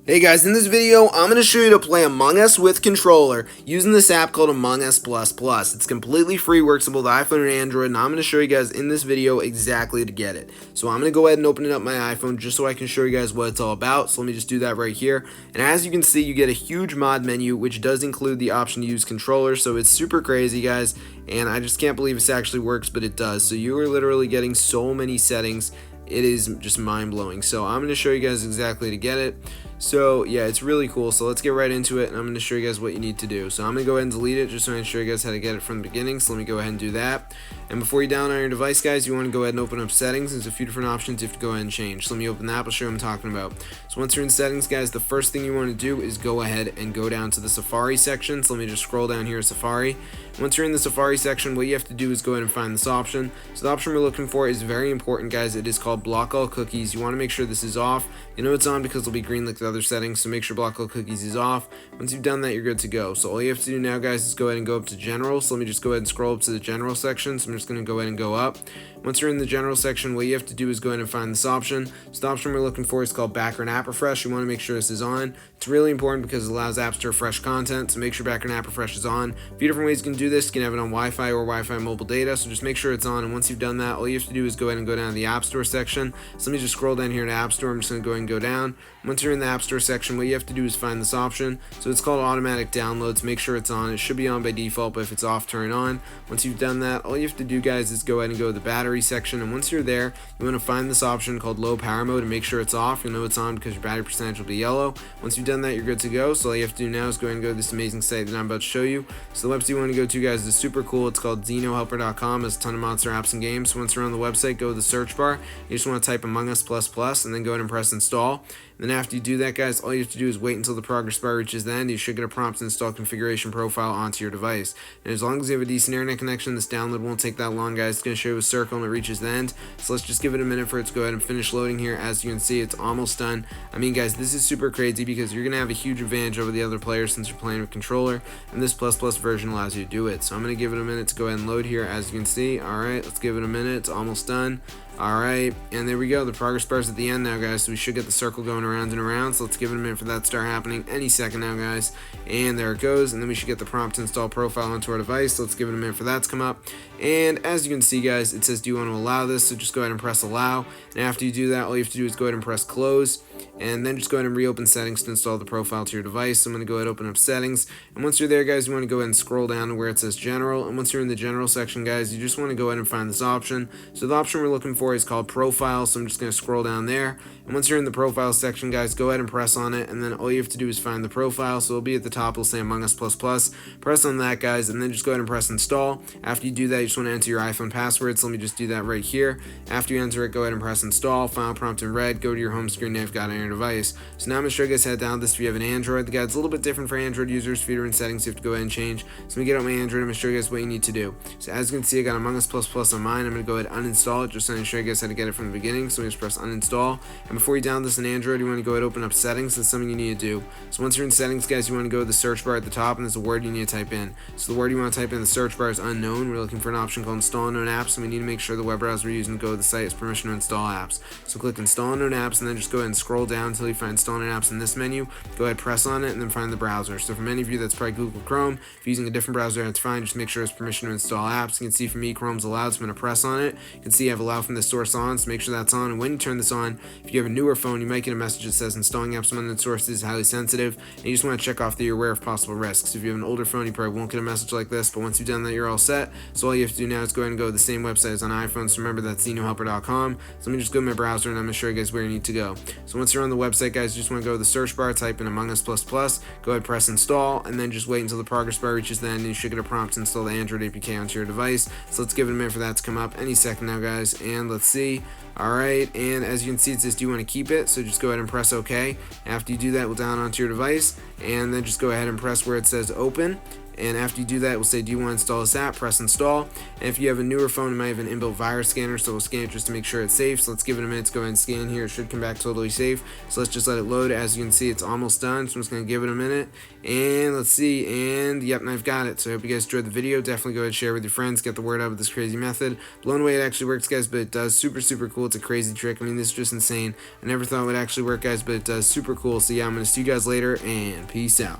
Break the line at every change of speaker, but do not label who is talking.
Hey guys, in this video, I'm going to show you to play Among Us with controller using this app called Among Us++. It's completely free, works on both iPhone and Android, and I'm going to show you guys in this video exactly to get it. So I'm going to go ahead and open it up my iPhone just so I can show you guys what it's all about. So let me just do that right here. And as you can see, you get a huge mod menu, which does include the option to use controller. So it's super crazy, guys, and I just can't believe this actually works, but it does. So you are literally getting so many settings. It is just mind-blowing. So I'm going to show you guys exactly to get it. So yeah, it's really cool. So let's get right into it, and I'm going to show you guys what you need to do. So I'm going to go ahead and delete it just so I can show you guys how to get it from the beginning. So let me go ahead and do that. And before you download on your device, guys, you want to go ahead and open up settings. There's a few different options you have to go ahead and change. So let me open the app. I'll show you what I'm talking about. So once you're in settings, guys, the first thing you want to do is go ahead and go down to the Safari section. So let me just scroll down here to Safari. Once you're in the Safari section, what you have to do is go ahead and find this option. So the option we're looking for is very important, guys. It is called block all cookies. You want to make sure this is off. You know it's on because it'll be green like the other settings, so make sure block all cookies is off. Once you've done that, you're good to go. So all you have to do now, guys, is go ahead and go up to general. So let me just go ahead and scroll up to the general section. So I'm just going to go ahead and go up. Once you're in the general section, what you have to do is go ahead and find this option. So the option we're looking for is called background app refresh. You want to make sure this is on. It's really important because it allows apps to refresh content, so make sure background app refresh is on. A few different ways you can do this. You can have it on Wi-Fi or Wi-Fi mobile data, so just make sure it's on. And once you've done that, all you have to do is go ahead and go down to the App Store section. So let me just scroll down here to App Store. I'm just going to go ahead and go down. Once you're in the App Store section, what you have to do is find this option. So it's called automatic downloads. Make sure it's on. It should be on by default, but if it's off, turn it on. Once you've done that, all you have to do, guys, is go ahead and go to the battery section. And once you're there, you want to find this option called low power mode and make sure it's off. You'll know it's on because your battery percentage will be yellow. Once you've done that, you're good to go. So all you have to do now is go ahead and go to this amazing site that I'm about to show you. So the website you want to go to, guys, is super cool. It's called xenohelper.com. It's a ton of monster apps and games. So once you're on the website, go to the search bar. You just want to type Among Us++ and then go ahead and press install. And then after you do that, guys, all you have to do is wait until the progress bar reaches the end. You should get a prompt to install configuration profile onto your device. And as long as you have a decent internet connection, this download won't take that long, guys. It's going to show you a circle and it reaches the end. So let's just give it a minute for it to go ahead and finish loading here. As you can see, it's almost done. I mean, guys, this is super crazy because you're going to have a huge advantage over the other players since you're playing with controller, and this plus version allows you to do it. So I'm going to give it a minute to go ahead and load here. As you can see, alright, let's give it a minute. It's almost done. Alright, and there we go. The progress bar is at the end now, guys, so we should get the circle going around and around. So let's give it a minute for that to start happening any second now, guys. And there it goes, and then we should get the prompt to install profile onto our device. So let's give it a minute for that to come up. And as you can see, guys, it says, do you want to allow this? So just go ahead and press allow. And after you do that, all you have to do is go ahead and press close. And then just go ahead and reopen settings to install the profile to your device. So I'm going to go ahead and open up settings. And once you're there, guys, you want to go ahead and scroll down to where it says general. And once you're in the general section, guys, you just want to go ahead and find this option. So the option we're looking for is called profile. So I'm just going to scroll down there. And once you're in the profile section, guys, go ahead and press on it. And then all you have to do is find the profile. So it'll be at the top. It'll say Among Us++. Press on that, guys, and then just go ahead and press install. After you do that, you just want to enter your iPhone password. So let me just do that right here. After you enter it, go ahead and press install. Final prompt in red. Go to your home screen. Now you've got it on your device. So now I'm going to show you guys how to download this if you have an Android. The guide's a little bit different for Android users. A few different settings you have to go ahead and change. So let me get out my Android. I'm going to show you guys what you need to do. So as you can see, I got Among Us++ on mine. I'm going to go ahead and uninstall it just so I can show you guys how to get it from the beginning. So we just press uninstall. And before you download this in Android, you want to go ahead and open up settings. That's something you need to do. So once you're in settings, guys, you want to go to the search bar at the top, and there's a word you need to type in. So the word you want to type in the search bar is unknown. We're looking for an option called install unknown apps, and we need to make sure the web browser we're using to go to the site has permission to install apps. So click install unknown apps, and then just go ahead and scroll down until you find install unknown apps in this menu. Go ahead, press on it, and then find the browser. So for many of you, that's probably Google Chrome. If you're using a different browser, that's fine. Just make sure it's permission to install apps. You can see for me, Chrome's allowed, so I'm going to press on it. You can see I have allow from the source on, so make sure that's on. And when you turn this on, if you have a newer phone, you might get a message that says installing apps from unknown sources is highly sensitive, and you just want to check off that you're aware of possible risks. If you have an older phone, you probably won't get a message like this, but once you've done that, you're all set. So all you have to do now is go ahead and go to the same website as on iPhone. So remember, that's xenohelper.com. So let me just go to my browser, and I'm going to show you guys where you need to go. So once you're on the website, guys, you just want to go to the search bar, type in Among Us++, go ahead, press install, and then just wait until the progress bar reaches the end, and you should get a prompt to install the Android APK onto your device. So let's give it a minute for that to come up any second now, guys, and let's see. Alright, and as you can see, it says, do you want to keep it? So just go ahead and press OK. After you do that, we'll download onto your device, and then just go ahead and press where it says open. And after you do that, it will say, do you want to install this app? Press install. And if you have a newer phone, it might have an inbuilt virus scanner, so we'll scan it just to make sure it's safe. So let's give it a minute to go ahead and scan here. It should come back totally safe. So let's just let it load. As you can see, it's almost done, so I'm just going to give it a minute. And let's see, and yep, I've got it. So I hope you guys enjoyed the video. Definitely go ahead and share with your friends, get the word out with this crazy method. Blown away it actually works, guys, but it does. Super cool. It's a crazy trick. I mean, this is just insane. I never thought it would actually work, guys, but it does. Super cool. So yeah, I'm going to see you guys later, and peace out.